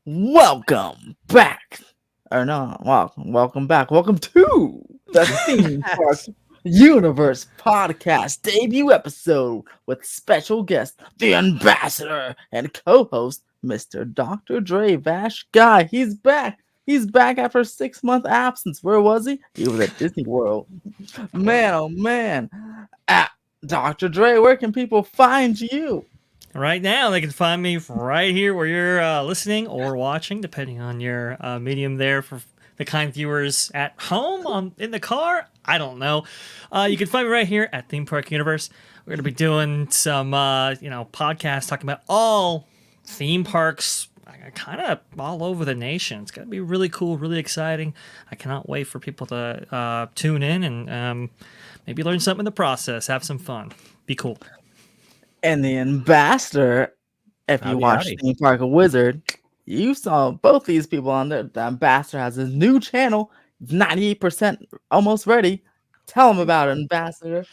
Welcome back. Or no, welcome back. Welcome to the Theme Park Yes. Universe podcast debut episode with special guest, the Ambassador, and co-host, Mr. Dr. Dre Vash Guy. He's back. He's back after a 6-month absence. Where was he? He was at Disney World. Man, oh man. Ah, Dr. Dre, where can people find you? Right now, they can find me right here where you're listening or watching, depending on your medium there for the kind viewers at home, in the car. I don't know. You can find me right here at Theme Park Universe. We're going to be doing some, podcasts talking about all theme parks, kind of all over the nation. It's going to be really cool, really exciting. I cannot wait for people to tune in and maybe learn something in the process, have some fun, be cool. And the Ambassador, if you Howdy, watch howdy. Theme Park Wizard, you saw both these people on there. The Ambassador has his new channel, 98% almost ready. Tell him about it, Ambassador.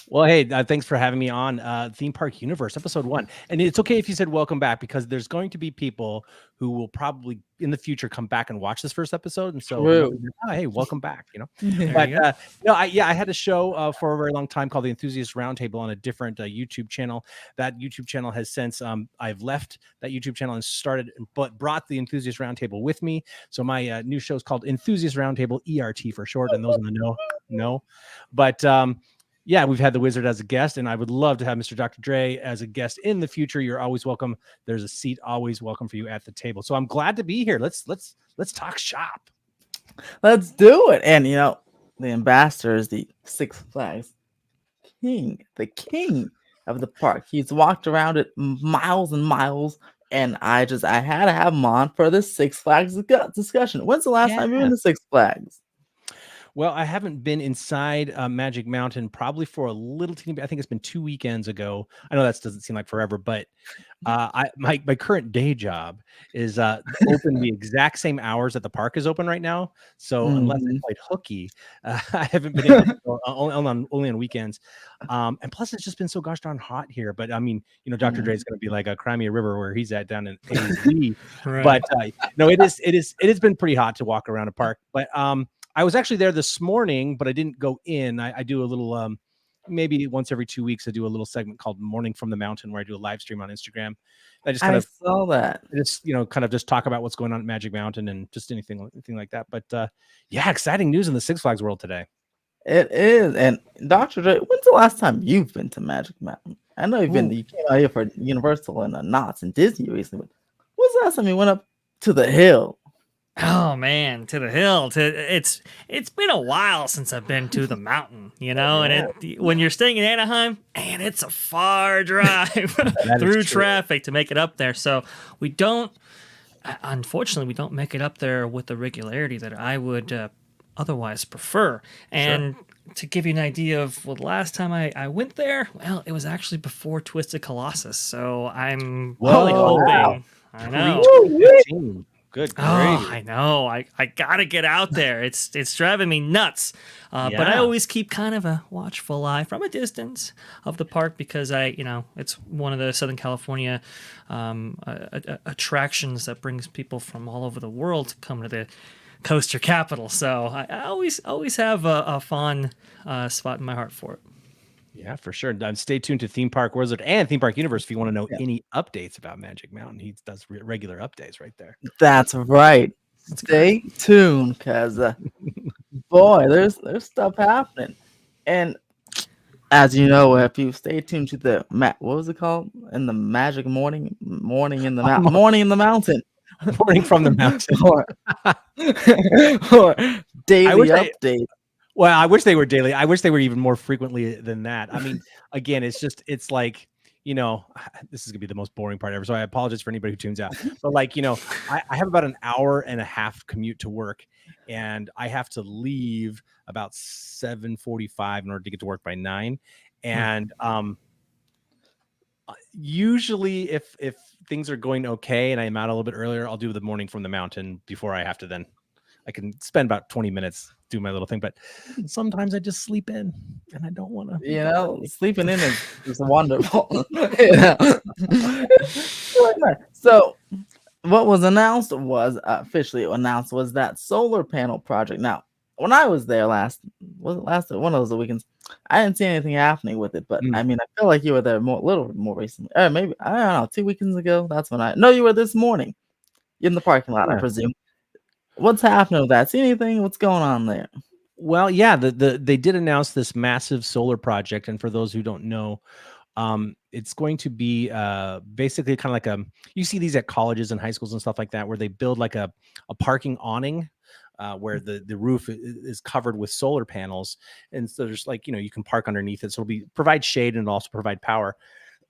Well, hey, thanks for having me on Theme Park Universe, episode 1. And it's okay if you said welcome back, because there's going to be people who will probably in the future come back and watch this first episode. And so, True. hey, welcome back, There But you go. I had a show for a very long time called the Enthusiast Roundtable on a different YouTube channel. That YouTube channel has since I've left that YouTube channel and but brought the Enthusiast Roundtable with me. So my new show is called Enthusiast Roundtable, ERT for short, and those in the know. But yeah, we've had the Wizard as a guest, and I would love to have Mr. Dr. Dre as a guest in the future. You're always welcome. There's a seat always welcome for you at the table. So I'm glad to be here. Let's talk shop. Let's do it. And the Ambassador is the Six Flags king, the king of the park. He's walked around it miles and miles. And I had to have him on for this Six Flags discussion. When's the last time you were in the Six Flags? Well, I haven't been inside Magic Mountain probably for a little teeny bit. I think it's been 2 weekends ago. I know that doesn't seem like forever, but my current day job is open the exact same hours that the park is open right now. So unless I played hooky, I haven't been able to go, only on weekends. And plus, it's just been so gosh darn hot here. But I mean, Dr. Dre is going to be like a Crimea River where he's at down in AZ. Right. But no, it has been pretty hot to walk around a park. But I was actually there this morning, but I didn't go in. I do a little, maybe once every 2 weeks, I do a little segment called Morning from the Mountain where I do a live stream on Instagram. I just saw that. just, kind of just talk about what's going on at Magic Mountain and just anything like that. But yeah, exciting news in the Six Flags world today. It is. And Dr. Dre, when's the last time you've been to Magic Mountain? I know you came out here for Universal and Knott's and Disney recently, but when's the last time you went up to the hill? Oh man, to the hill. It's been a while since I've been to the mountain, and when you're staying in Anaheim, and it's a far drive through traffic to make it up there. So unfortunately, we don't make it up there with the regularity that I would otherwise prefer. And to give you an idea of the last time I went there, well, it was actually before Twisted Colossus. So I'm really hoping. Wow. I know. Good. Oh, I know. I gotta get out there. It's driving me nuts. But I always keep kind of a watchful eye from a distance of the park because it's one of the Southern California attractions that brings people from all over the world to come to the coaster capital. So I always have a fond spot in my heart for it. Yeah, for sure. Stay tuned to Theme Park Wizard and Theme Park Universe if you want to know any updates about Magic Mountain. He does regular updates right there. That's right. Stay tuned, because boy, there's stuff happening. And as you know, if you stay tuned to the what was it called? In the Magic morning in the mountain, morning in the mountain, Morning from the mountain, or daily update. Well, I wish they were daily. I wish they were even more frequently than that. I mean, again, it's like, this is gonna be the most boring part ever. So I apologize for anybody who tunes out. But I have about an hour and a half commute to work, and I have to leave about 7:45 in order to get to work by 9. And usually, if things are going okay and I'm out a little bit earlier, I'll do the morning from the mountain before I have to then. I can spend about 20 minutes do my little thing, but sometimes I just sleep in and I don't want to. Sleeping in is wonderful. So what was announced was officially announced was that solar panel project. Now, when I was there last one of those weekends, I didn't see anything happening with it. But I mean, I feel like you were there a little bit more recently, or maybe I don't know, 2 weekends ago. That's when I no, you were this morning in the parking lot, I Yeah. presume. What's happening with that? See anything? What's going on there? Well, yeah, they did announce this massive solar project, and for those who don't know, it's going to be basically kind of like you see these at colleges and high schools and stuff like that, where they build like a parking awning. Where the roof is covered with solar panels, and so there's like you can park underneath it, so it'll provide shade and also provide power.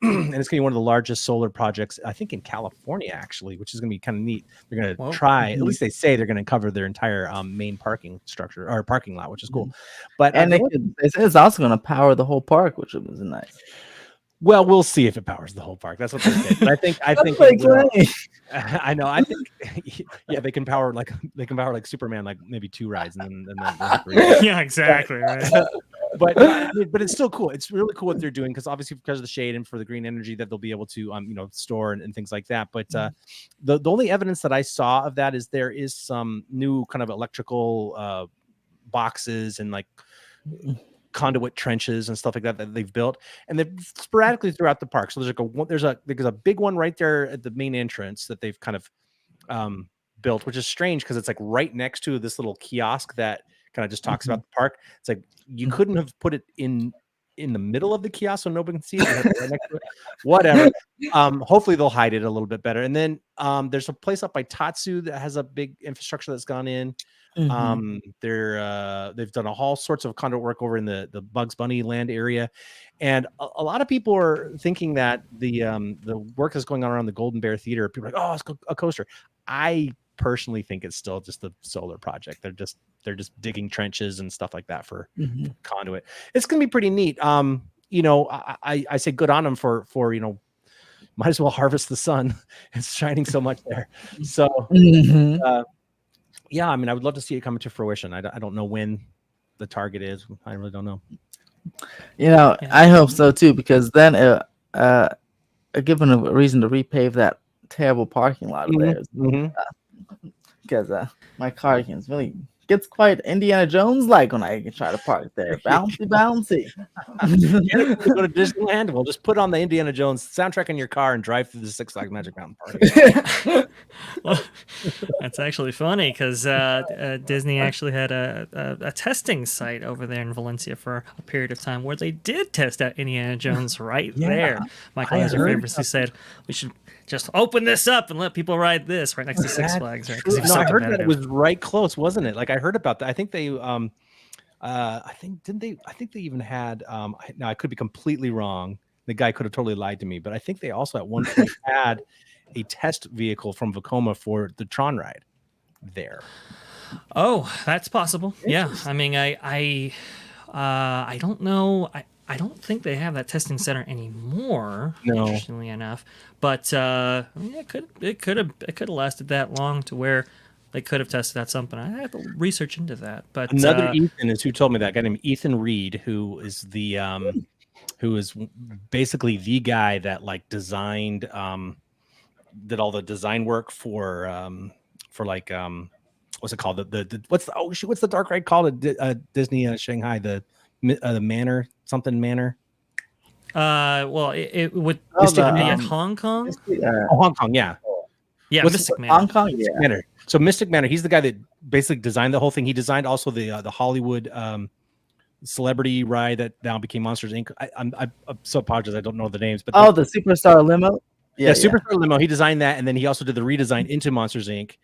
And it's going to be one of the largest solar projects, I think, in California, actually, which is going to be kind of neat. They're going to try, at least they say they're going to cover their entire main parking structure or parking lot, which is cool. But And it's also going to power the whole park, which was nice. Well, we'll see if it powers the whole park. That's what they say. But I think it will. I know. I think yeah, they can power like Superman, like maybe 2 rides, and then yeah, exactly. Right. But it's still cool. It's really cool what they're doing because of the shade and for the green energy that they'll be able to store and things like that. But the only evidence that I saw of that is there is some new kind of electrical boxes and like conduit trenches and stuff like that they've built, and they're sporadically throughout the park. So there's a big one right there at the main entrance that they've kind of built, which is strange because it's like right next to this little kiosk that kind of just talks about the park. It's like you couldn't have put it in the middle of the kiosk so nobody can see it. Right next to it. Whatever. Hopefully they'll hide it a little bit better. And then there's a place up by Tatsu that has a big infrastructure that's gone in. They've done all sorts of conduit work over in the Bugs Bunny land area, and a lot of people are thinking that the work that's going on around the Golden Bear Theater, people are like, oh, it's a coaster. I personally think it's still just a solar project. They're just digging trenches and stuff like that for conduit. It's gonna be pretty neat. I say good on them for might as well harvest the sun. It's shining so much there. So yeah, I mean, I would love to see it come to fruition. I don't know when the target is. I really don't know. I hope so too, because then given a reason to repave that terrible parking lot of theirs. Because my car gets quite Indiana Jones like when I try to park there. Bouncy, bouncy. Go to Disneyland. We'll just put on the Indiana Jones soundtrack in your car and drive through the Six Flags Magic Mountain Park. Well, that's actually funny because Disney actually had a testing site over there in Valencia for a period of time where they did test out Indiana Jones there. Michael Eisner famously said we should just open this up and let people ride this right next to Six Flags. Right? No, I heard that it was right close, wasn't it? Like I heard about that. I think they, I think they even had. Now I could be completely wrong. The guy could have totally lied to me, but I think they also at one point had a test vehicle from Vekoma for the Tron ride there. Oh, that's possible. Yeah, I mean, I don't know. I don't think they have that testing center anymore. No. Interestingly enough, but it could have lasted that long to where they could have tested out something. I have to research into that. But another Ethan is who told me that, a guy named Ethan Reed, who is basically the guy that like designed did all the design work for like what's it called, what's the dark ride called Disney Shanghai, the Manor Manor. Well, it would be at Hong Kong. Hong Kong, yeah. Yeah, Mystic Manor. Hong Kong, yeah. Manor. So Mystic Manor, he's the guy that basically designed the whole thing. He designed also the Hollywood celebrity ride that now became Monsters Inc. I'm so apologize, I don't know the names, but the Superstar Limo. Yeah, Superstar Limo. He designed that, and then he also did the redesign into Monsters Inc.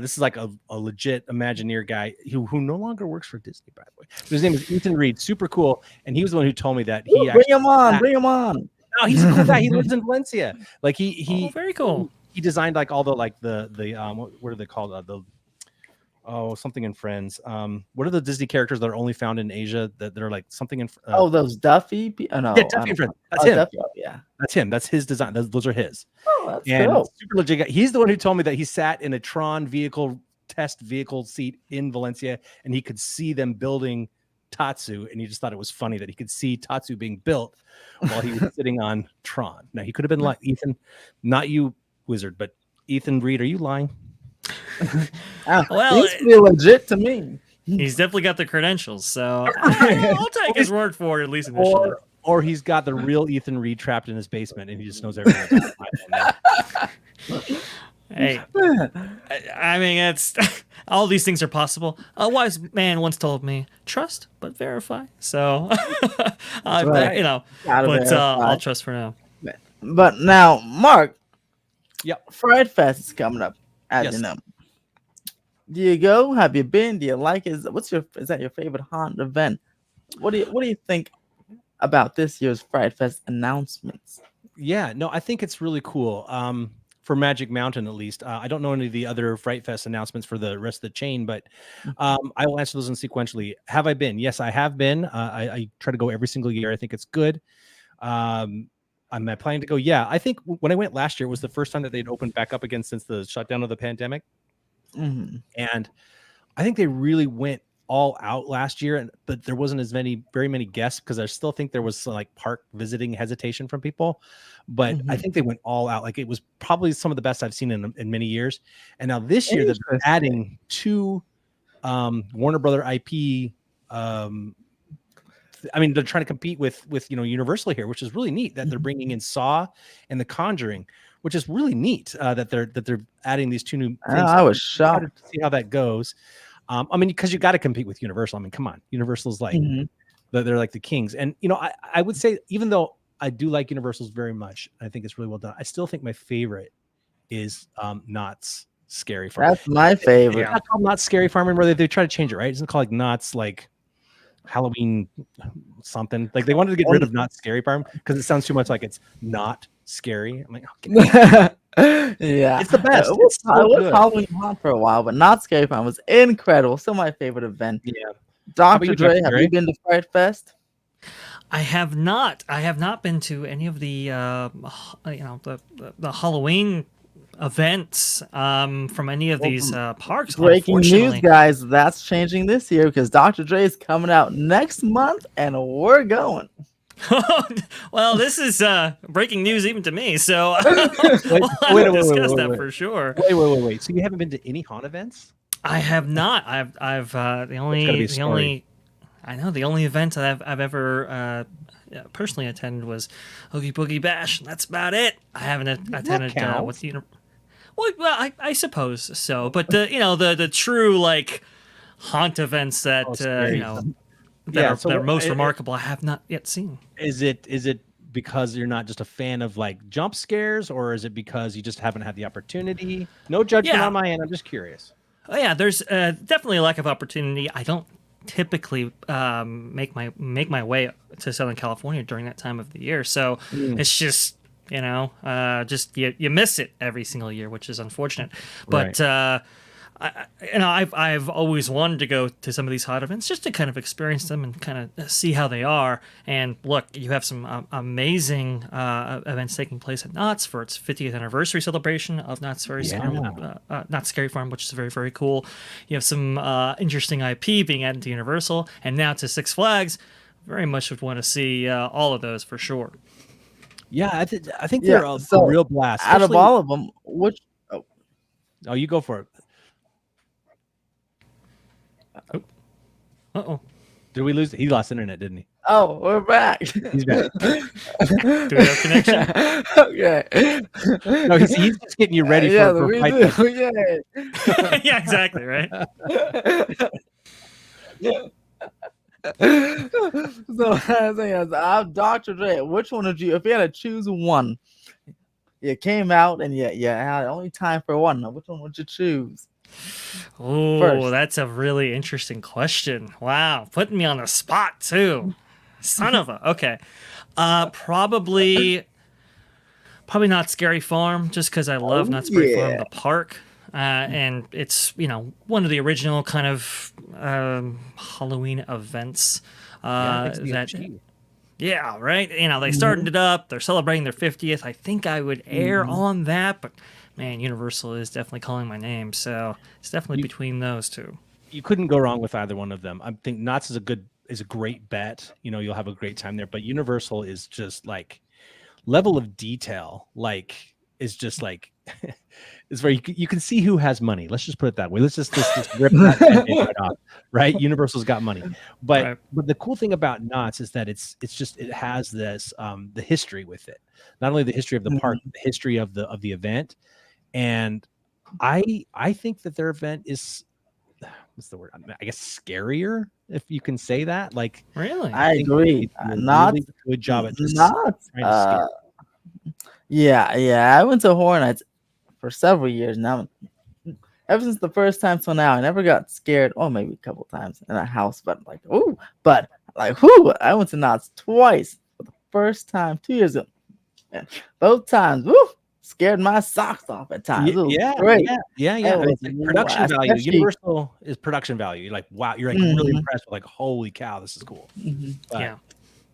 This is like a legit Imagineer guy who no longer works for Disney, by the way. But his name is Ethan Reed. Super cool, and he was the one who told me that he bring him on. No, he's a cool guy. He lives in Valencia. Like he very cool. He designed like all the what are they called? Something in Friends. What are the Disney characters that are only found in Asia that are like something in? Those Duffy. No, yeah, Duffy and Friends. That's him. Duffy, yeah, that's him. That's his design. Those are his. Oh, that's cool. Super legit guy. He's the one who told me that he sat in a Tron test vehicle seat in Valencia, and he could see them building Tatsu, and he just thought it was funny that he could see Tatsu being built while he was sitting on Tron. Now he could have been like Ethan, not you, Wizard, but Ethan Reed, are you lying? Well, Seems to be legit to me. he's definitely got the credentials, so I'll take his word for it, at least initially. Or he's got the real Ethan Reed trapped in his basement and he just knows everything about it. Hey, I mean, it's all these things are possible. A wise man once told me, "Trust but verify." So, right. you know, Gotta but verify. I'll trust for now. But now, Mark, Yep. Fright Fest is coming up, as Yes. you know. Do you go? Have you been? Do you like it? Is that your favorite haunt event? What do you think about this year's Fright Fest announcements? Yeah, no, I think it's really cool. For Magic Mountain, at least. I don't know any of the other Fright Fest announcements for the rest of the chain, but I will answer those in sequentially. Have I been? Yes, I have been. I try to go every single year. I think it's good. Am I planning to go? Yeah, I think when I went last year, it was the first time that they'd opened back up again since the shutdown of the pandemic. Mm-hmm. And I think they really went all out last year, but there wasn't very many guests because I still think there was some, like, park visiting hesitation from people. But I think they went all out. Like, it was probably some of the best I've seen in many years. And now this year, they're adding 2 Warner Brother IP. I mean, they're trying to compete with Universal here, which is really neat that they're bringing in Saw and The Conjuring, which is really neat that they're adding these 2 new things. I was shocked to see how that goes. I mean, because you got to compete with Universal. I mean, come on, Universal's like they're like the kings. And I would say, even though I do like Universal's very much, I think it's really well done, I still think my favorite is Knott's Scary Farm. That's my favorite. It's not called Knott's Scary Farm anymore. They try to change it, right? It's called like Knott's like Halloween something. Like, they wanted to get rid of Knott's Scary Farm because it sounds too much like it's not scary. I'm like, okay. Yeah, It's the best. It was, It's so good. Halloween Haunt for a while, but Not Scary Farm was incredible. Still my favorite event. Yeah. Dr. you, Dre, Dr. have Dre? you been to Fright Fest? I have not. I have not been to any of the the Halloween events from any of these parks. Breaking news, Unfortunately. guys, that's changing this year because Dr. Dre is coming out next month, and we're going. Well, this is breaking news even to me. So Wait, we'll discuss that for sure. Wait. So you haven't been to any haunt events? I have not. I've the only event that I've ever personally attended was Oogie Boogie Bash. And that's about it. I haven't attended with the. Well, I suppose so. But the true like haunt events that that are most remarkable, I have not yet seen. Is it because you're not just a fan of like jump scares, or is it because you just haven't had the opportunity? No judgment on my end. I'm just curious. Oh yeah, there's definitely a lack of opportunity. I don't typically make my way to Southern California during that time of the year, so it's just just you miss it every single year, which is unfortunate. But I've always wanted to go to some of these hot events just to kind of experience them and kind of see how they are. And look, you have some amazing events taking place at Knott's for its 50th anniversary celebration of Knott's Scary Farm, which is very, very cool. You have some interesting IP being added to Universal, and now to Six Flags. Very much would want to see all of those for sure. Yeah, I think they're a real blast. Out of all of them, which? Oh, you go for it. Uh-oh. Did we lose? He lost internet, didn't he? Oh, we're back. He's back. Do we have connection? Okay. No, he's just getting you ready for Fright Fest. Yeah, exactly, right? So I'm Dr. Dre. Which one would you, if you had to choose one, you came out and you had only time for one, which one would you choose? Oh, that's a really interesting question. Wow, putting me on the spot too. Son of a. Okay, probably not Scary Farm, just because I love Not Scary Farm, the park, and it's one of the original kind of Halloween events. Yeah, right. They started it up. They're celebrating their 50th. I think I would err on that, but man, Universal is definitely calling my name, so it's definitely between those two. You couldn't go wrong with either one of them. I think Knott's is a great bet. You'll have a great time there, but Universal is just like level of detail. Like is just like is where you can see who has money. Let's just put it that way. Let's just rip that Band-Aid right off. Right? Universal's got money. But the cool thing about Knott's is that it has this the history with it. Not only the history of the park, but the history of the event. And I think that their event is what's the word? I guess scarier, if you can say that. Like, really, I agree. Not really good job at just not. Yeah. I went to Horror Nights for several years now. Ever since the first time till now, I never got scared. Oh, maybe a couple times in a house, but like, ooh, but like, whoo! I went to Knott's twice for the first time 2 years ago. And both times, woo! Scared my socks off at times. Great. Yeah. It's like production value. Universal is production value. You're like, wow, you're like really impressed with like, holy cow, this is cool. But, yeah.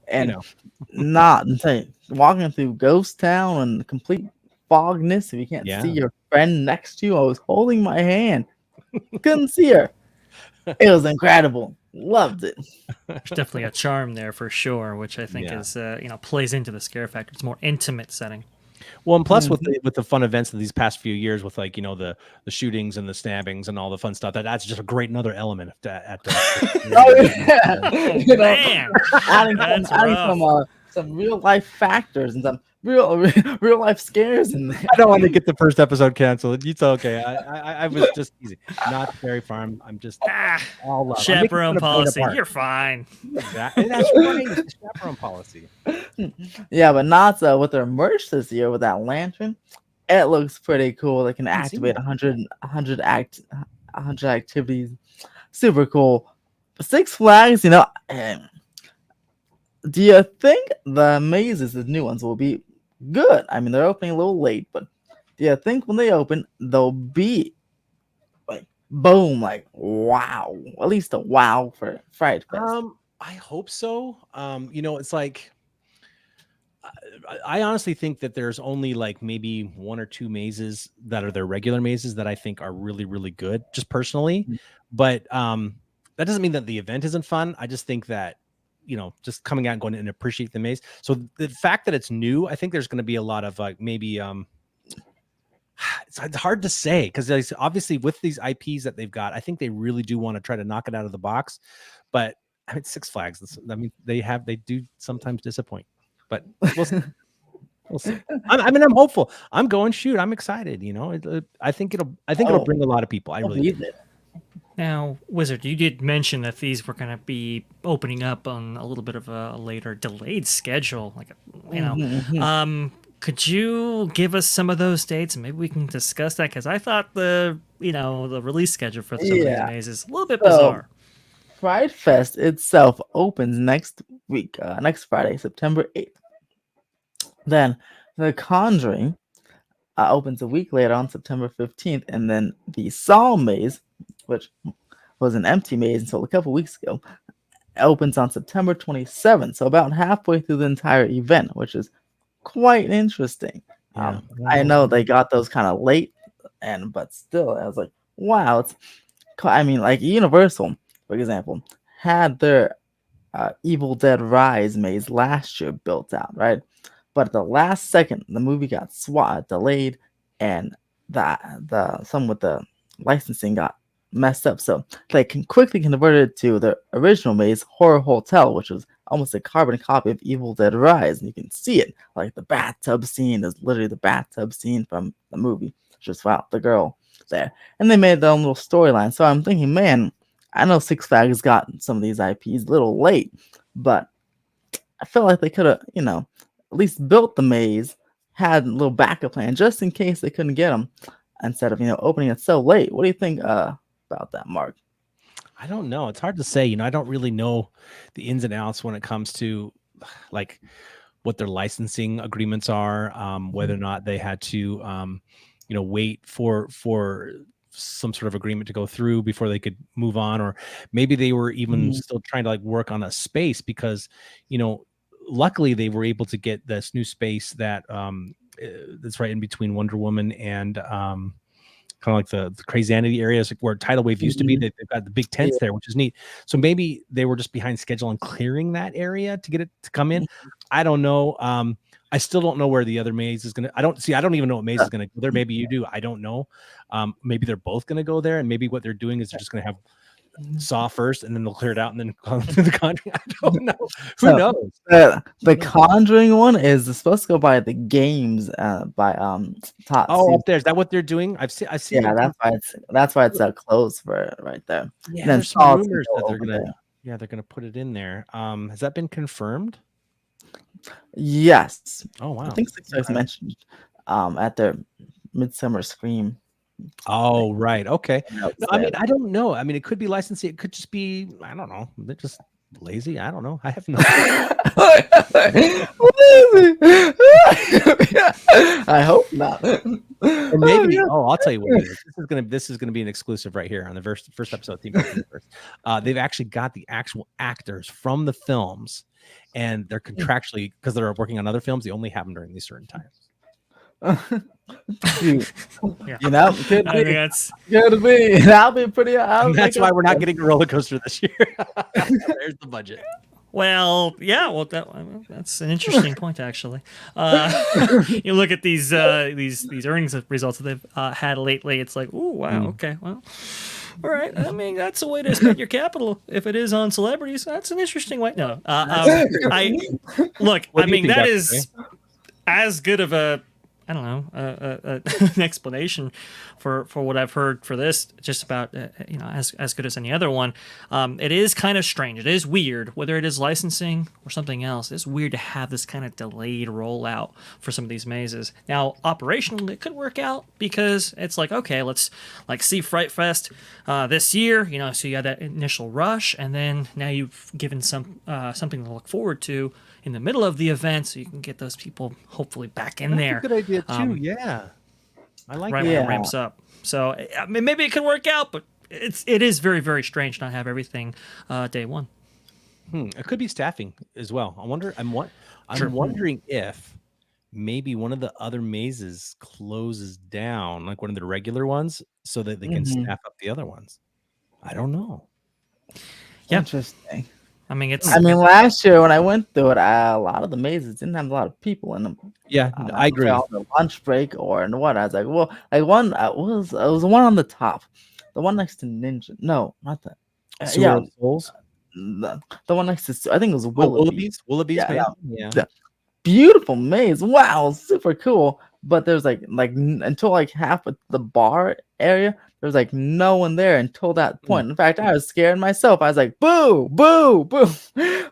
And not insane. Walking through Ghost Town and complete fogness, if you can't see your friend next to you, I was holding my hand. Couldn't see her. It was incredible. Loved it. There's definitely a charm there for sure, which I think is plays into the scare factor. It's a more intimate setting. Well, and plus with the fun events of these past few years, with like the shootings and the stabbings and all the fun stuff, that's just a great another element Man, adding some real life factors and some real life scares. And I don't want to get the first episode canceled. It's okay. I was just easy. Not Fairy Farm. I'm just all love. Chaperone policy. You're fine. Exactly. That's right. It's the chaperone policy. Yeah, but not with their merch this year with that lantern. It looks pretty cool. They can activate 100 activities. Super cool. Six Flags, do you think the mazes, the new ones, will be good? I mean, they're opening a little late, but do you think when they open, they'll be like boom, like wow, at least a wow for Fright Fest? I hope so. It's like I honestly think that there's only like maybe one or two mazes that are their regular mazes that I think are really, really good, just personally. But that doesn't mean that the event isn't fun. I just think that just coming out and going and appreciate the maze. So the fact that it's new, I think there's going to be a lot of like maybe it's hard to say because obviously with these IPs that they've got, I think they really do want to try to knock it out of the box. But I mean, Six Flags, they do sometimes disappoint. But we'll see. I'm hopeful. I'm going. Shoot, I'm excited. I think it'll bring a lot of people. I really do. Now, Wizard, you did mention that these were going to be opening up on a little bit of a later delayed schedule. Could you give us some of those dates and maybe we can discuss that? Because I thought the release schedule for some of these mazes is a little bit bizarre. Fright Fest itself opens next week, next Friday, September 8th. Then The Conjuring opens a week later on September 15th, and then the Saw Maze, which was an empty maze until a couple weeks ago, opens on September 27th. So about halfway through the entire event, which is quite interesting. I know they got those kind of late, but still, I was like, wow. Like Universal, for example, had their Evil Dead Rise maze last year built out, right? But at the last second, the movie got delayed, and some with the licensing got messed up. So they quickly converted it to the original maze, Horror Hotel, which was almost a carbon copy of Evil Dead Rise. And you can see it, like the bathtub scene is literally the bathtub scene from the movie. Just wow, the girl there. And they made their own little storyline. So I'm thinking, man, I know Six Flags got some of these IPs a little late, but I feel like they could have, at least built the maze, had a little backup plan just in case they couldn't get them, instead of opening it so late. What do you think about that, Mark? I don't know. It's hard to say. I don't really know the ins and outs when it comes to like what their licensing agreements are, whether or not they had to, wait for some sort of agreement to go through before they could move on, or maybe they were even still trying to like work on a space because, luckily they were able to get this new space that that's right in between Wonder Woman and kind of like the Crazyanity areas where Tidal Wave used to be. They've got the big tents there, which is neat. So maybe they were just behind schedule on clearing that area to get it to come in. I don't know. I still don't know where the other maze is gonna. I don't even know what maze is gonna go there. Maybe you do. I don't know. Maybe they're both gonna go there, and maybe what they're doing is they're just gonna have Saw first, and then they'll clear it out, and then come to the Conjuring. I don't know. Who So, knows? the Conjuring one is supposed to go by the games by top. Oh, up there. Is that what they're doing? I've seen. Yeah, them that's why it's closed for it right there. Yeah, And then there's some Saw's gonna rumors go that they're over gonna. there. Yeah, they're gonna put it in there. Has that been confirmed? Yes, Oh wow. I think Six Flags mentioned at their Midsummer Scream. Oh right. Okay. notes No, I mean, there. I don't know. I mean, it could be licensing. It could just be. I don't know. They're just lazy. I don't know. I have no. I hope not. Or maybe. yeah. Oh, I'll tell you what it is. This is gonna be an exclusive right here on the first episode of Team Universe. They've actually got the actual actors from the films, and they're contractually, because they're working on other films, they only have them during these certain times. Shoot. Yeah. You know, could I mean, be. that's Could be. That'll be pretty. And that's why we're not getting a roller coaster this year. There's the budget. well, yeah. Well, that's an interesting point, actually. You look at these earnings results that they've had lately. It's like, ooh, wow, okay, well, all right. I mean, that's a way to spend your capital. If it is on celebrities, that's an interesting way. No, I look. What I do you mean, think, that Dr. is as good of a, I don't know, an explanation for what I've heard for this. Just about as good as any other one. It is kind of strange. It is weird, whether it is licensing or something else. It's weird to have this kind of delayed rollout for some of these mazes. Now, operationally, it could work out because it's like, okay, let's see Fright Fest this year. So you had that initial rush, and then now you've given something to look forward to in the middle of the event, so you can get those people hopefully back in there. That's a good idea too. Yeah, I like right that. when it ramps up. So I mean, maybe it can work out, but it is very, very strange not have everything day one. It could be staffing as well. I'm Sure. wondering if maybe one of the other mazes closes down, like one of the regular ones, so that they can staff up the other ones. I don't know. Yeah. Interesting. I mean, last year when I went through it, a lot of the mazes didn't have a lot of people in them. Yeah, I agree. On the lunch break or in what? I was like, well, like one was the one on the top, the one next to Ninja. No, not that. Sewer of Souls. The one next to, I think it was Willoughby's. Yeah, man. Yeah. Beautiful maze. Wow, super cool. But there's like until like half of the bar area, there was like no one there until that point. In fact, I was scared myself. I was like, boo, boo, boo,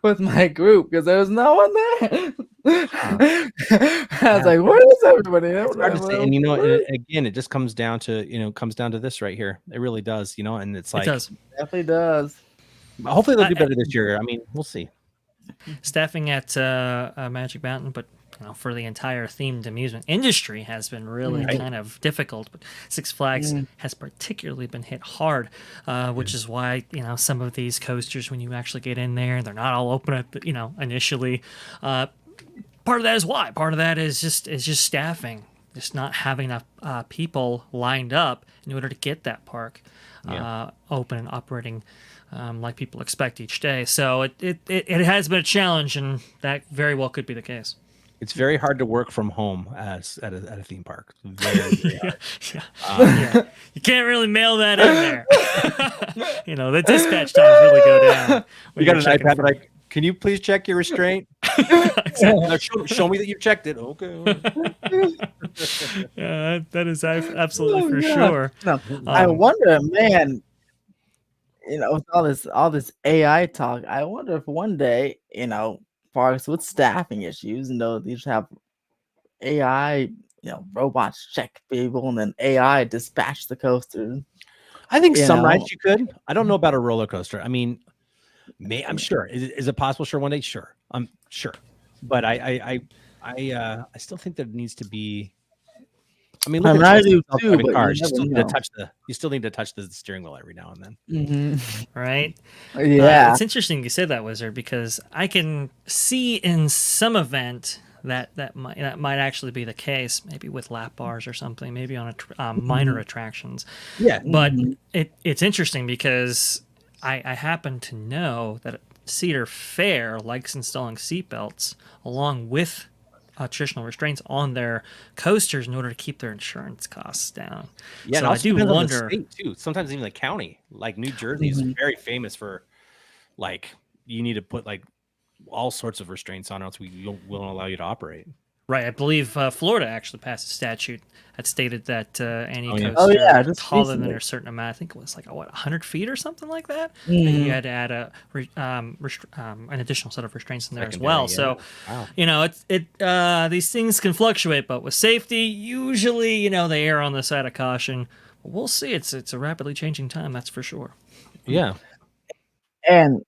with my group because there was no one there. I was like, where is everybody? It's hard to say. And again, it just comes down to this right here. It really does, and it's like it does. Definitely does. Hopefully they'll do better this year. I mean, we'll see. Staffing at Magic Mountain, but for the entire themed amusement industry has been really kind of difficult. But Six Flags has particularly been hit hard, which is why some of these coasters, when you actually get in there, they're not all open at initially. Part of that is why. Part of that is just staffing, just not having enough people lined up in order to get that park open and operating like people expect each day. So it has been a challenge, and that very well could be the case. It's very hard to work from home at a theme park. Very, very hard. Yeah. You can't really mail that in there. The dispatch times really go down. You got an iPad, like, can you please check your restraint? Exactly. Show me that you've checked it. Okay. Yeah, that is absolutely for sure. No, I wonder, man. With all this AI talk, I wonder if one day, parks with staffing issues, they should have AI, robots check people and then AI dispatch the coasters. I think some rides you could. I don't know about a roller coaster. I mean, I'm sure. Is it possible? Sure, one day, sure. I'm sure, but I still think there needs to be. I mean, look I do too, but cars. You still need to touch the steering wheel every now and then. Mm-hmm. Right? Yeah. It's interesting you said that, Wizard, because I can see in some event that might actually be the case, maybe with lap bars or something, maybe on minor attractions. Yeah. But it's interesting because I happen to know that Cedar Fair likes installing seatbelts along with traditional restraints on their coasters in order to keep their insurance costs down. Yeah, So and I also do depends on the wonder. state too. Sometimes even the county, like New Jersey, is Mhm. very famous for like you need to put like all sorts of restraints on, or else won't allow you to operate. Right, I believe Florida actually passed a statute that stated that any Oh, yeah. Oh coaster yeah, just taller than recently. a certain amount, I think it was like 100 feet or something like that, that you Mhm. had to add an additional set of restraints in there as Secondary, well. yeah. So, Wow. these things can fluctuate, but with safety, usually they err on the side of caution. But we'll see. It's a rapidly changing time, that's for sure. Yeah. And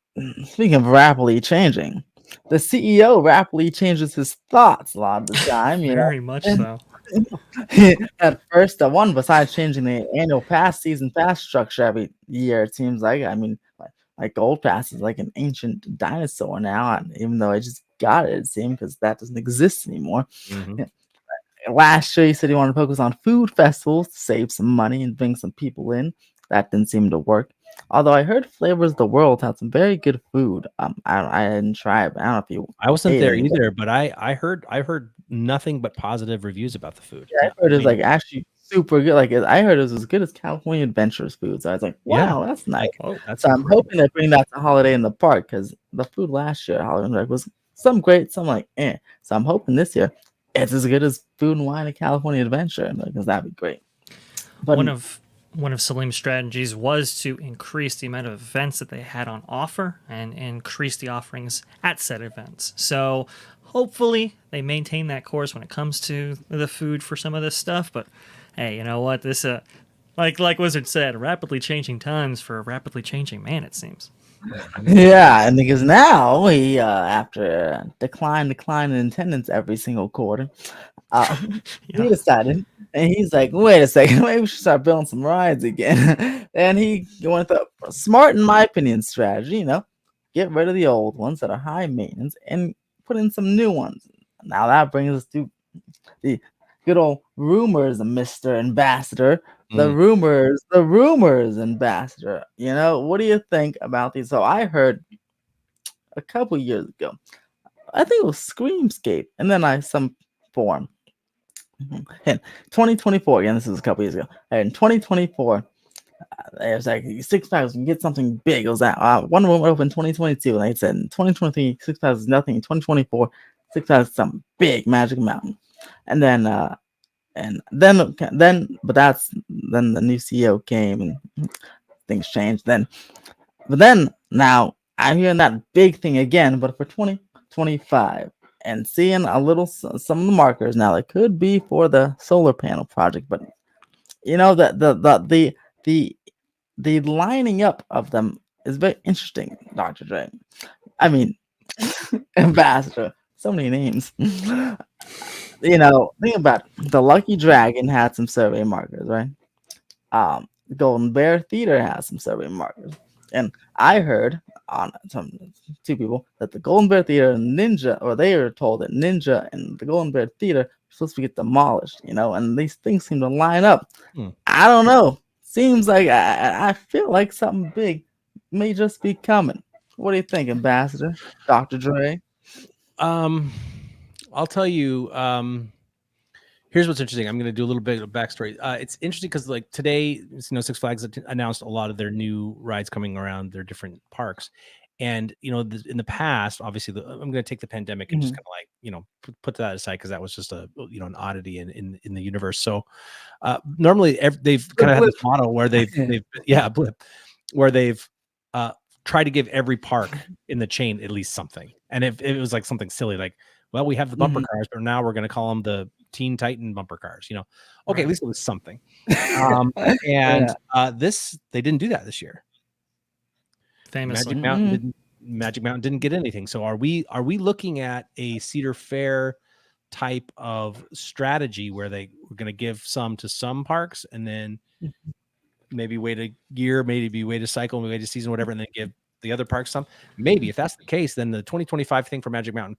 speaking of rapidly changing, the CEO rapidly changes his thoughts a lot of the time. Very much so. At first, the one besides changing the annual season pass structure every year, it seems like. I mean, like Gold Pass is like an ancient dinosaur now, and even though I just got it seems because that doesn't exist anymore. Mm-hmm. Yeah. Last year, he said he wanted to focus on food festivals to save some money and bring some people in. That didn't seem to work. Although I heard Flavors of the World had some very good food. I didn't try it, but I don't know if you I wasn't ate there any. But either, but I heard nothing but positive reviews about the food. yeah, I heard it was like actually super good. Like I heard it was as good as California Adventure's food. So I was like, Yeah, wow, that's nice. Oh, that's So I'm incredible. hoping they bring that to Holiday in the Park because the food last year at Holiday in the Park was some great, some like eh. So I'm hoping this year it's as good as Food and Wine at California Adventure because that'd be great. But one of Salim's strategies was to increase the amount of events that they had on offer and increase the offerings at said events. So hopefully they maintain that course when it comes to the food for some of this stuff. But hey, you know what? This like Wizard said, rapidly changing times for a rapidly changing man. It seems. yeah, and because now he after decline in attendance every single quarter, uh, Yeah. he decided, and he's like, wait a second, maybe we should start building some rides again. And he went with a smart, in my opinion, strategy. Get rid of the old ones that are high maintenance and put in some new ones. Now that brings us to the good old rumors, Mr. Ambassador. Mm. The rumors, Ambassador. What do you think about these? So I heard a couple years ago, I think it was Screamscape, and then some form. In 2024, again, this is a couple years ago. In 2024, it was like Six Flags can get something big. It was that one room opened in 2022, and they said in 2023, Six Flags is nothing. In 2024, Six Flags is something big, Magic Mountain. And but then the new CEO came and things changed. But then now I'm hearing that big thing again, but for 2025 and seeing a little some of the markers now. It could be for the solar panel project, but the the lining up of them is very interesting, Dr. Dre. I mean, Ambassador, so many names. Think about it. The Lucky Dragon had some survey markers, right? The Golden Bear Theater has some survey markers, and I heard on some two people that the Golden Bear Theater and Ninja, or they were told that Ninja and the Golden Bear Theater are supposed to get demolished, and these things seem to line up. Hmm. I don't know. Seems like I feel like something big may just be coming. What do you think, Ambassador? Dr. Dre? I'll tell you. Here's what's interesting. I'm going to do a little bit of backstory. It's interesting because like today, Six Flags announced a lot of their new rides coming around their different parks, and in the past, obviously, I'm going to take the pandemic and just kind of like put that aside because that was just an oddity in the universe. So normally they've kind of had this model where they've yeah, blip, where they've tried to give every park in the chain at least something, and if it was like something silly like, well, we have the bumper cars, but now we're going to call them the Teen Titan bumper cars. Okay, Right. at least it was something. Yeah. They didn't do that this year. Famously. Magic Mountain didn't get anything. So are we looking at a Cedar Fair type of strategy where they were going to give some to some parks and then maybe wait a year, maybe wait a cycle, maybe wait a season, whatever, and then give the other parks some? Maybe if that's the case, then the 2025 thing for Magic Mountain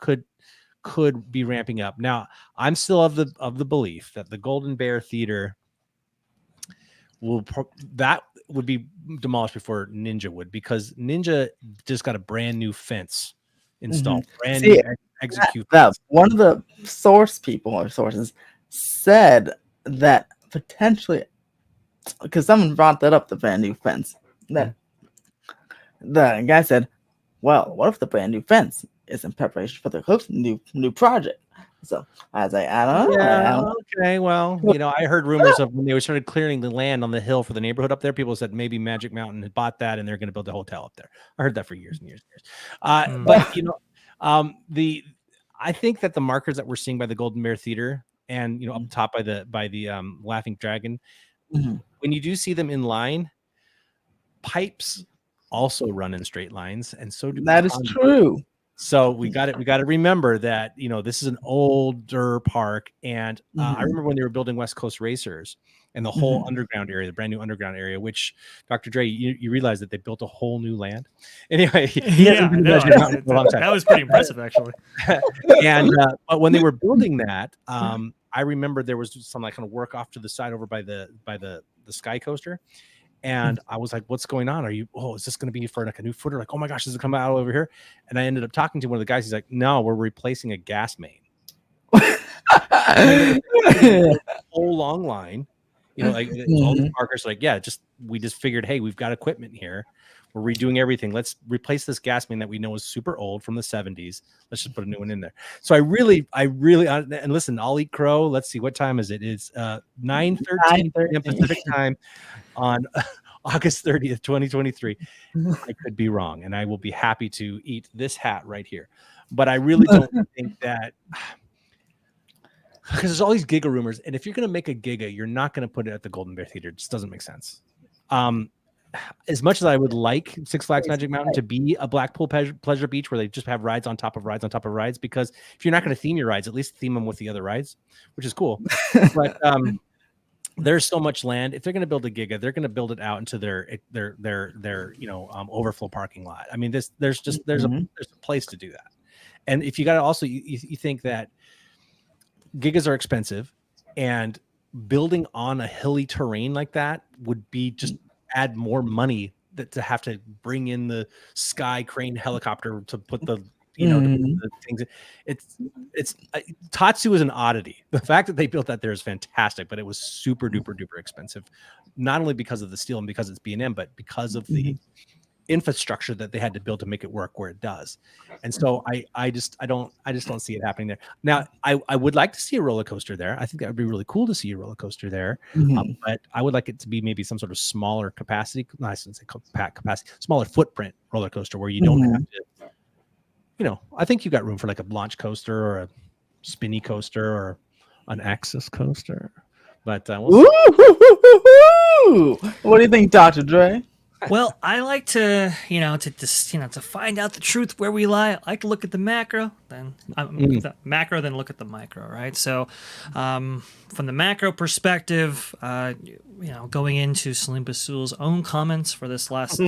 could be ramping up. Now, I'm still of the belief that the Golden Bear Theater that would be demolished before Ninja would, because Ninja just got a brand new fence installed, brand new execute that one of the sources said that potentially, because someone brought that up, the brand new fence. That the guy said, "Well, what if the brand new fence is in preparation for the Cook's new project?" So I was like, I don't know. Yeah. Okay. Well, I heard rumors of when they started clearing the land on the hill for the neighborhood up there. People said maybe Magic Mountain had bought that and they're going to build a hotel up there. I heard that for years and years and years. But I think that the markers that we're seeing by the Golden Bear Theater and up top by the Laughing Dragon, when you do see them in line, pipes also run in straight lines, and so do that is true. So we got to remember that this is an older park, and I remember when they were building West Coast Racers and the whole underground area, the brand new underground area, which Dr. Dre, you realize that they built a whole new land. Anyway, that was pretty impressive actually. And but when they were building that, I remember there was some kind of work off to the side over by the Sky Coaster. And I was like, what's going on? Is this going to be for a new footer? Like, oh my gosh, does it come out over here? And I ended up talking to one of the guys. He's like, no, we're replacing a gas main. Whole long line, all the markers like, we just figured, hey, we've got equipment here. We're redoing everything. Let's replace this gas main that we know is super old from the 70s. Let's just put a new one in there. So I really, and listen, I'll eat crow. Let's see, what time is it? It's 9:13 p.m. Pacific time on August 30th, 2023. I could be wrong, and I will be happy to eat this hat right here. But I really don't think that, because there's all these Giga rumors, and if you're going to make a Giga, you're not going to put it at the Golden Bear Theater. It just doesn't make sense. As much as I would like Six Flags Magic Mountain to be a Blackpool Pleasure Beach where they just have rides on top of rides on top of rides, because if you're not going to theme your rides, at least theme them with the other rides, which is cool. But there's so much land. If they're going to build a Giga, they're going to build it out into their overflow parking lot. I mean, there's a place to do that. And if you got to also you think that Gigas are expensive, and building on a hilly terrain like that would be just add more money to have to bring in the Sky Crane helicopter to put the the things. It's Tatsu is an oddity. The fact that they built that there is fantastic, but it was super duper duper expensive, not only because of the steel and because it's B&M, but because of the infrastructure that they had to build to make it work where it does. And so I just don't see it happening there. Now I would like to see a roller coaster there. I think that would be really cool to see a roller coaster there. But I would like it to be maybe some sort of smaller capacity, I shouldn't say capacity, smaller footprint roller coaster where you don't have to, I think you got room for like a launch coaster or a spinny coaster or an axis coaster. But we'll what do you think, Dr. Dre? Well, I like to, to find out the truth where we lie. I like to look at the macro, then then look at the micro, right? So, from the macro perspective, going into Salim Basul's own comments for this last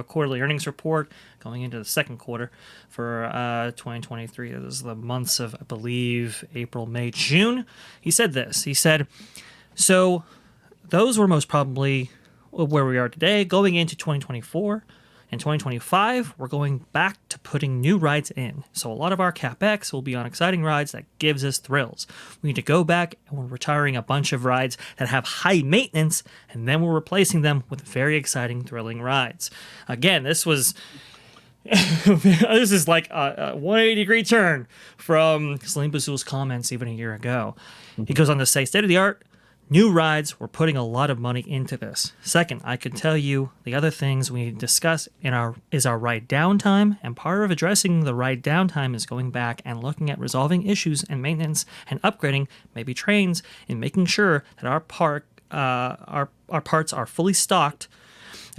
quarterly earnings report, going into the second quarter for 2023, it was the months of, I believe, April, May, June. He said this. He said, so those were most probably where we are today. Going into 2024 and 2025, we're going back to putting new rides in. So a lot of our CapEx will be on exciting rides that gives us thrills. We need to go back and we're retiring a bunch of rides that have high maintenance, and then we're replacing them with very exciting, thrilling rides. Again, this is like a 180-degree turn from Salim Basul's comments even a year ago. He goes on to say, state-of-the-art new rides, we're putting a lot of money into this. Second, I could tell you the other things we discuss is our ride downtime, and part of addressing the ride downtime is going back and looking at resolving issues and maintenance and upgrading maybe trains and making sure that our parts are fully stocked,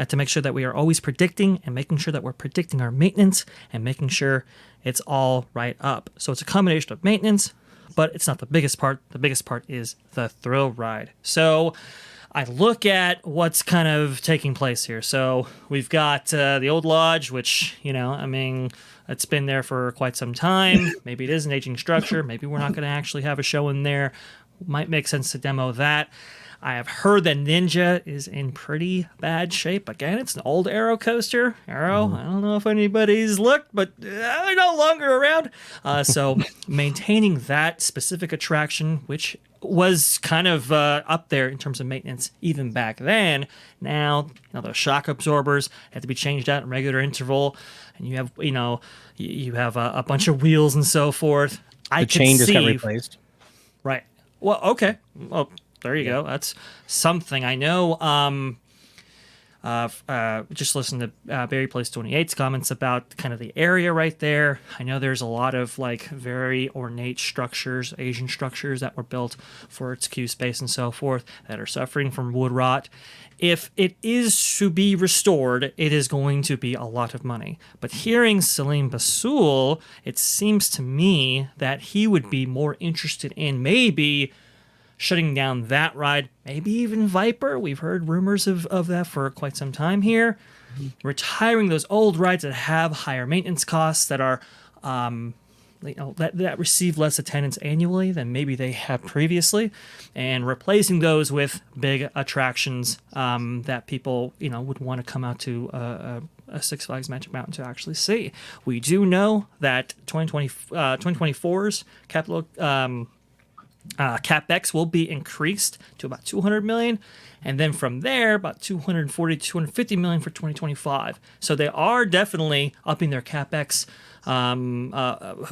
to make sure that we are always predicting and making sure that we're predicting our maintenance and making sure it's all right up. So it's a combination of maintenance, but it's not the biggest part. The biggest part is the thrill ride. So I look at what's kind of taking place here. So we've got the old lodge, which, it's been there for quite some time. Maybe it is an aging structure. Maybe we're not going to actually have a show in there. Might make sense to demo that. I have heard that Ninja is in pretty bad shape. Again, it's an old Arrow coaster. Arrow, I don't know if anybody's looked, but they're no longer around. So maintaining that specific attraction, which was kind of up there in terms of maintenance even back then. Now, those shock absorbers have to be changed out in regular interval, and you have you have a bunch of wheels and so forth. The chain just got replaced. Right. Well, okay. Well, there you go. That's something. I know. Just listen to Barry Place 28's comments about kind of the area right there. I know there's a lot of like very ornate structures, Asian structures that were built for its queue space and so forth that are suffering from wood rot. If it is to be restored, it is going to be a lot of money. But hearing Salim Basul, it seems to me that he would be more interested in maybe shutting down that ride, maybe even Viper. We've heard rumors of that for quite some time here. Retiring those old rides that have higher maintenance costs, that are that receive less attendance annually than maybe they have previously, and replacing those with big attractions that people would want to come out to a Six Flags Magic Mountain to actually see. We do know that 2024's capital CapEx will be increased to about $200 million, and then from there about $250 million for 2025. So they are definitely upping their CapEx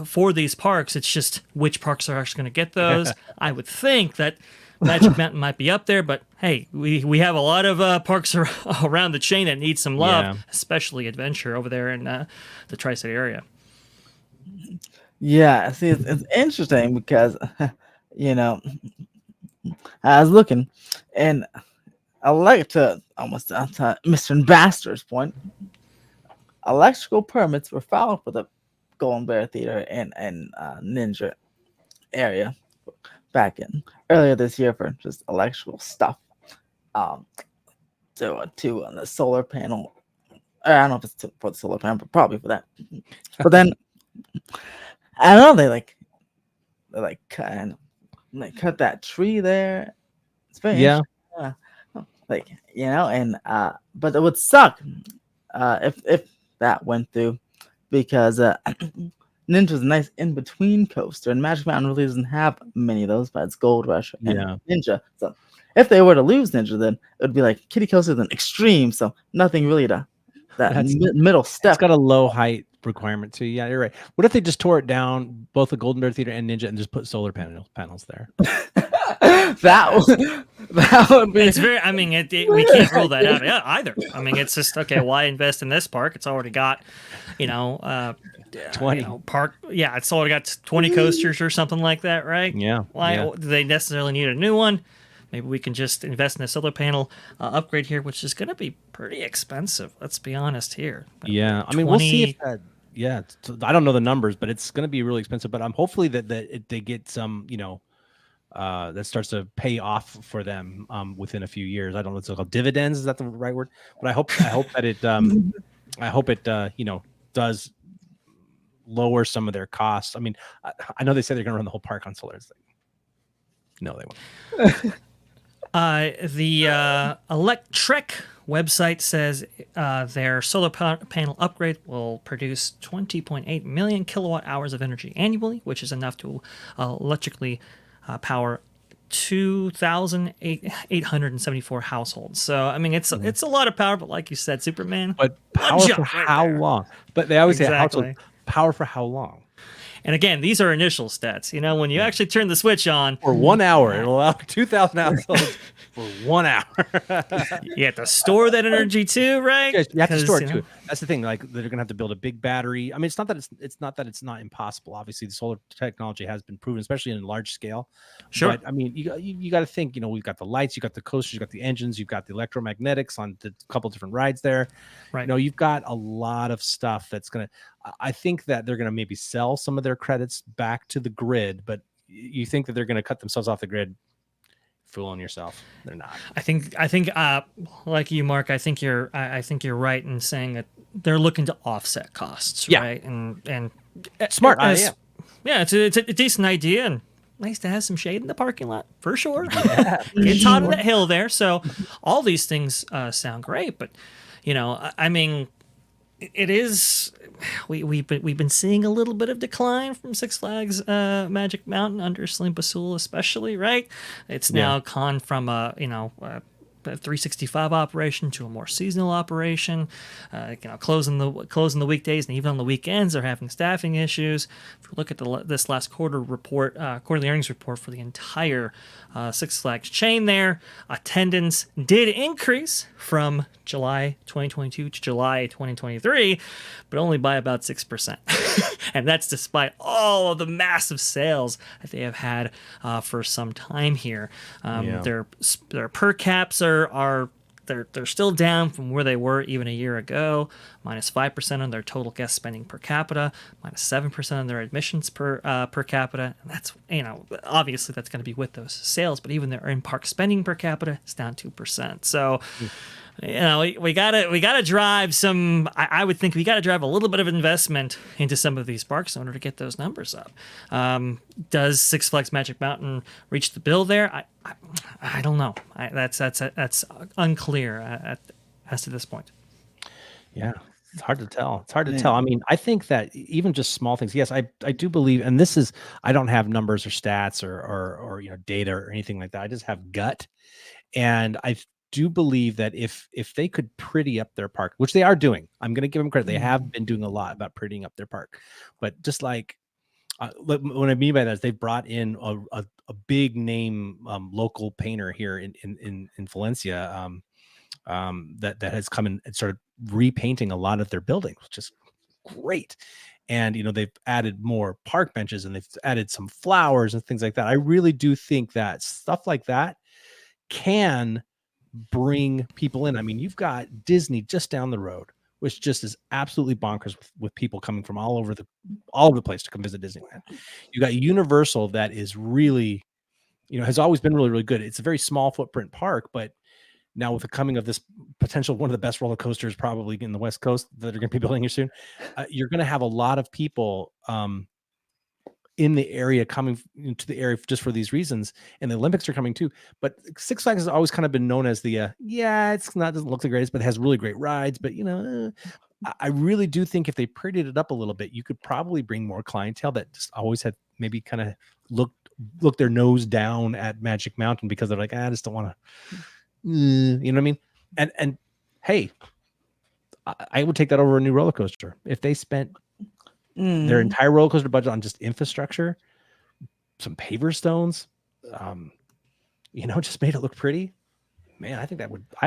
for these parks. It's just which parks are actually going to get those. I would think that Magic Mountain might be up there, but hey, we have a lot of parks around the chain that need some love, especially Adventure over there in the Tri-State area. Yeah, see, it's interesting because I was looking, and I like to almost to Mr. Ambassador's point. Electrical permits were filed for the Golden Bear Theater and Ninja area back in earlier this year for just electrical stuff. To the solar panel. I don't know if it's for the solar panel, but probably for that. But then I don't know, they cut that tree there. It's very interesting. But it would suck if that went through, because Ninja's a nice in between coaster, and Magic Mountain really doesn't have many of those, but it's Gold Rush and Ninja. So if they were to lose Ninja, then it would be like Kiddie Coaster then Extreme. So nothing really to that middle step. It's got a low height requirement too. Yeah, you're right. What if they just tore it down, both the Golden Bear Theater and Ninja, and just put solar panels there? that would be. It's very. I mean, we can't rule that out either. I mean, it's just okay. Why invest in this park? It's already got, 20 park. Yeah, it's already got 20 coasters or something like that, right? Yeah. Why do they necessarily need a new one? Maybe we can just invest in a solar panel upgrade here, which is going to be pretty expensive. Let's be honest here. Yeah, I mean, we'll see if that. Yeah, I don't know the numbers, but it's going to be really expensive. But I'm hopefully that they get some, that starts to pay off for them within a few years. I don't know, it's called dividends. Is that the right word? But I hope that it does lower some of their costs. I mean, I know they say they're going to run the whole park on solar. No, they won't. The Electrek website says their solar panel upgrade will produce 20.8 million kilowatt hours of energy annually, which is enough to electrically power 2,874 households. So, I mean, it's a lot of power, but like you said, Superman. But power for how long? But they always say household power for how long? And again, these are initial stats. When you actually turn the switch on for 1 hour, it'll allow 2,000 households for 1 hour. You have to store that energy too, right? You have to store it too. That's the thing. Like, they're gonna have to build a big battery. I mean, it's not that it's not impossible. Obviously, the solar technology has been proven, especially in large scale. Sure. But I mean, you got to think. We've got the lights, you got the coasters, you got the engines, you've got the electromagnetics on the couple different rides there. Right. You've got a lot of stuff that's gonna. I think that they're gonna maybe sell some of their credits back to the grid, but you think that they're gonna cut themselves off the grid? Fooling yourself. They're not. I think like you, Mark, I think you're right in saying that they're looking to offset costs, right? And smart. Yeah, it's a decent idea, and nice to have some shade in the parking lot for sure. Yeah, for It's hot on sure. that hill there, so all these things sound great. But I mean, it is. We've been seeing a little bit of decline from Six Flags Magic Mountain under Slim Basul, especially, right? It's Yeah. now gone from a 365 operation to a more seasonal operation. Closing the weekdays, and even on the weekends, they're having staffing issues. If you look at this last quarterly earnings report for the entire Six Flags chain, there attendance did increase from July 2022 to July 2023, but only by about 6%. And that's despite all of the massive sales that they have had for some time here. Yeah. Their per caps are they're still down from where they were even a year ago, -5% on their total guest spending per capita, -7% on their admissions per capita. And that's, obviously that's going to be with those sales, but even their in-park spending per capita is down 2%. So, we gotta drive some. I would think we gotta drive a little bit of investment into some of these parks in order to get those numbers up. Does Six Flags Magic Mountain reach the bill there? I don't know. That's unclear as to this point. Yeah, it's hard to tell. It's hard to tell. I mean, I think that even just small things. Yes, I do believe, and this is, I don't have numbers or stats or data or anything like that. I just have gut, and I do believe that if they could pretty up their park, which they are doing, I'm going to give them credit. They have been doing a lot about prettying up their park, but just like what I mean by that is they've brought in a big name local painter here in Valencia. That has come in and started repainting a lot of their buildings, which is great. And they've added more park benches and they've added some flowers and things like that. I really do think that stuff like that can bring people in. I mean, you've got Disney just down the road, which just is absolutely bonkers with people coming from all over the place to come visit Disneyland. You got Universal that is really, has always been really, really good. It's a very small footprint park, but now with the coming of this potential one of the best roller coasters probably in the West Coast that are going to be building here soon, you're going to have a lot of people in the area coming into the area just for these reasons, and the Olympics are coming too. But Six Flags has always kind of been known as the doesn't look the greatest, but it has really great rides. But I really do think if they prettied it up a little bit, you could probably bring more clientele that just always had maybe kind of look their nose down at Magic Mountain because they're like, I just don't want to. You know what I mean? And hey, I would take that over a new roller coaster if they spent their entire roller coaster budget on just infrastructure, some paver stones, just made it look pretty. Man, I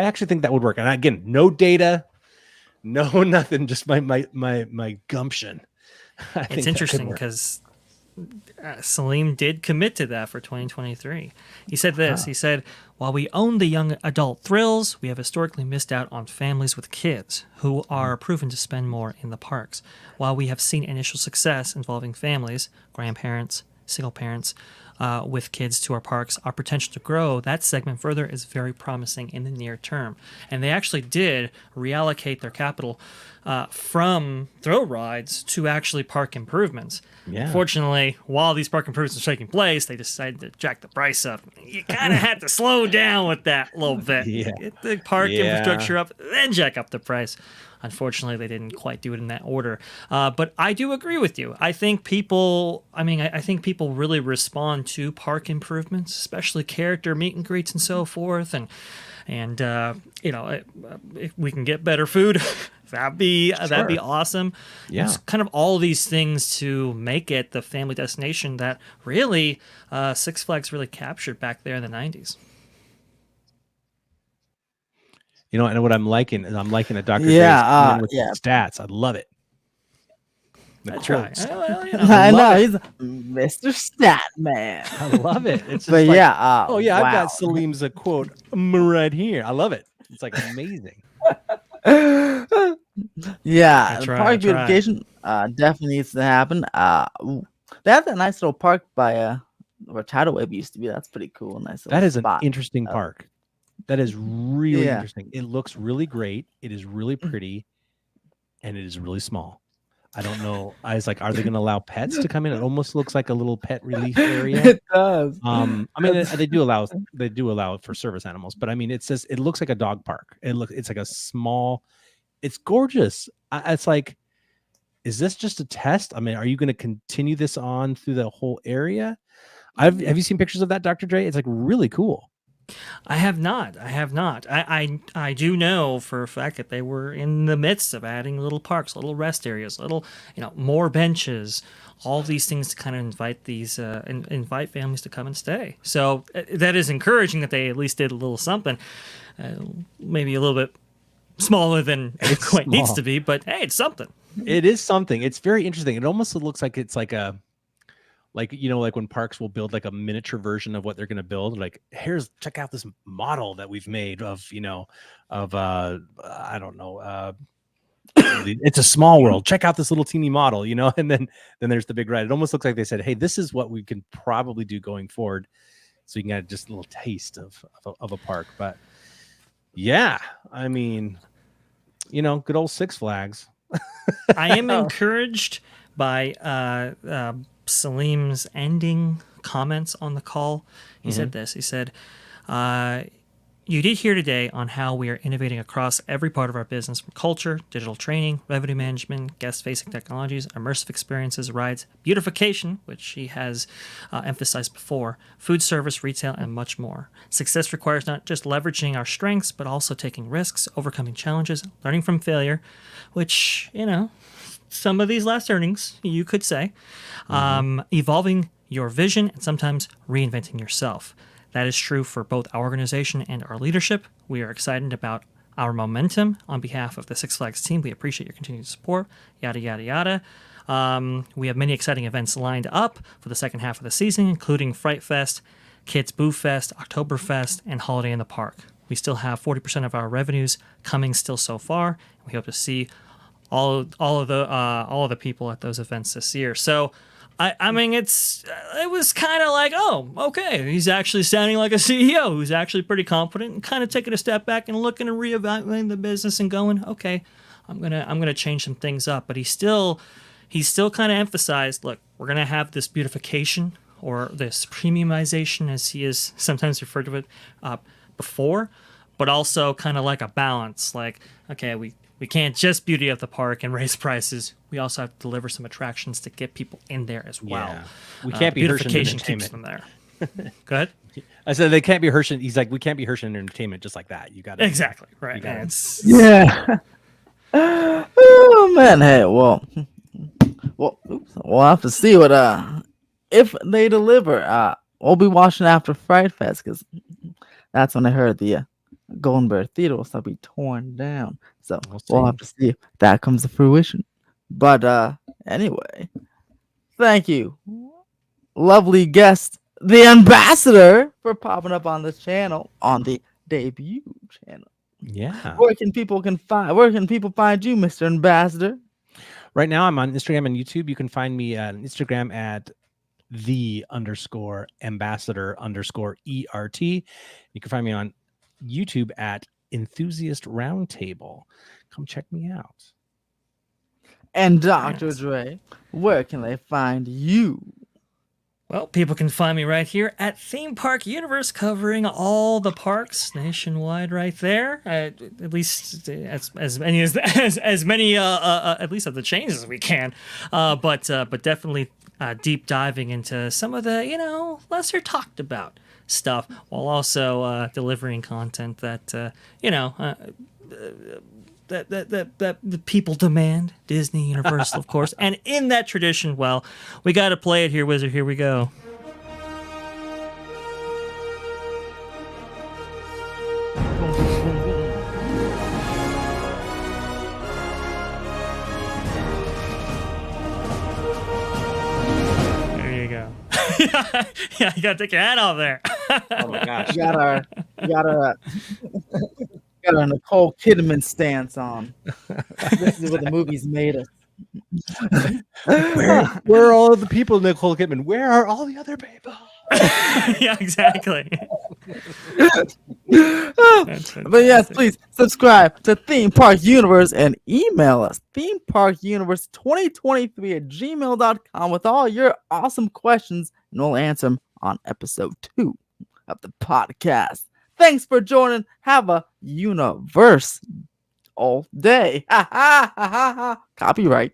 actually think that would work. And again, no data, no nothing, just my gumption. It's interesting because Salim did commit to that for 2023. He said this. He said, while we own the young adult thrills, we have historically missed out on families with kids who are proven to spend more in the parks. While we have seen initial success involving families, grandparents, single parents, with kids to our parks, our potential to grow that segment further is very promising in the near term. And they actually did reallocate their capital from thrill rides to actually park improvemements. Yeah. Fortunately, while these park improvements are taking place, they decided to jack the price up. You kind of had to slow down with that a little bit. Yeah. Get the park infrastructure up, then jack up the price. Unfortunately, they didn't quite do it in that order. But I do agree with you. I think people really respond to park improvements, especially character meet and greets and so forth. And if we can get better food, that'd be awesome. Yeah. It's kind of all these things to make it the family destination that really Six Flags really captured back there in the 90s. And what I'm liking is a Dr. Dre's stats. I love it. That's right. I know he's Mr. Stat Man. I love it. It's just But wow. I've got Salim's quote right here. I love it. It's like amazing. Park beautification definitely needs to happen. They have that nice little park by where Tidal Wave used to be. That's pretty cool. Nice. That is spot. An interesting park. That is really interesting. It looks really great. It is really pretty, and it is really small. I don't know. I was like, are they going to allow pets to come in? It almost looks like a little pet relief area. It does. I mean, they do allow it for service animals, but I mean, it looks like a dog park. It's like a small. It's gorgeous. It's like, is this just a test? I mean, are you going to continue this on through the whole area? Have you seen pictures of that, Dr. Dre? It's like really cool. I have not. I do know for a fact that they were in the midst of adding little parks, little rest areas, little more benches, all these things to kind of invite invite families to come and stay. So that is encouraging that they at least did a little something, maybe a little bit smaller than it quite needs to be, but hey, it's something. It is something. It's very interesting. It almost looks like it's like a. Like when parks will build like a miniature version of what they're going to build, like check out this model that we've made of I don't know, it's a small world. Check out this little teeny model, and then there's the big ride. It almost looks like they said, hey, this is what we can probably do going forward, so you can get just a little taste of a park. But yeah, I mean, good old Six Flags. I am encouraged by Salim's ending comments on the call. He said this. He said, you did hear today on how we are innovating across every part of our business, from culture, digital training, revenue management, guest-facing technologies, immersive experiences, rides, beautification, which he has emphasized before, food service, retail, and much more. Success requires not just leveraging our strengths, but also taking risks, overcoming challenges, learning from failure, which, some of these last earnings, you could say, evolving your vision and sometimes reinventing yourself. That is true for both our organization and our leadership. We are excited about our momentum on behalf of the Six Flags team. We appreciate your continued support, yada, yada, yada. We have many exciting events lined up for the second half of the season, including Fright Fest, Kids Boo Fest, Oktoberfest, and Holiday in the Park. We still have 40% of our revenues coming still so far. We hope to see all of the people at those events this year. So, I mean, it was kind of like, oh, okay, he's actually sounding like a CEO who's actually pretty confident and kind of taking a step back and looking and reevaluating the business and going, okay, I'm gonna change some things up. But he still kind of emphasized, look, we're gonna have this beautification or this premiumization, as he is sometimes referred to it before, but also kind of like a balance. Like, okay, we can't just beauty up the park and raise prices. We also have to deliver some attractions to get people in there as well. Yeah. We can't be beautification keeps them there. Go ahead. I said they can't be Hirsch. He's like, we can't be Hirsch in entertainment just like that. You got to exactly right. Yeah. Oh man, hey, well, we'll have to see what if they deliver. We'll be watching after Fright Fest because that's when I heard the Golden Bear Theater will start be torn down. So we'll have to see if that comes to fruition. But anyway, thank you, lovely guest, the Ambassador, for popping up on this channel, on the debut channel. Yeah. Where can people find you, Mr. Ambassador? Right now, I'm on Instagram and YouTube. You can find me on Instagram at _ambassador_ERT. You can find me on YouTube at Enthusiast Roundtable. Come check me out. And Dr. Dre, where can they find you? Well, people can find me right here at Theme Park Universe, covering all the parks nationwide, right there. At least as many at least of the chains as we can. But definitely deep diving into some of the lesser talked about stuff, while also delivering content that that the people demand. Disney, Universal, of course. And in that tradition, well, we got to play it here, Wizard. Here we go. There you go. Yeah, you got to take your hat off there. Oh my gosh. You got our Nicole Kidman stance on. This is what the movie's made us. Where are all the people, Nicole Kidman? Where are all the other people? Yeah, exactly. That's But yes, fantastic. please subscribe to Theme Park Universe and email us themeparkuniverse2023@gmail.com with all your awesome questions, and we'll answer them on episode 2 of the podcast. Thanks for joining. Have a universe all day. Ha ha ha ha ha. Copyright.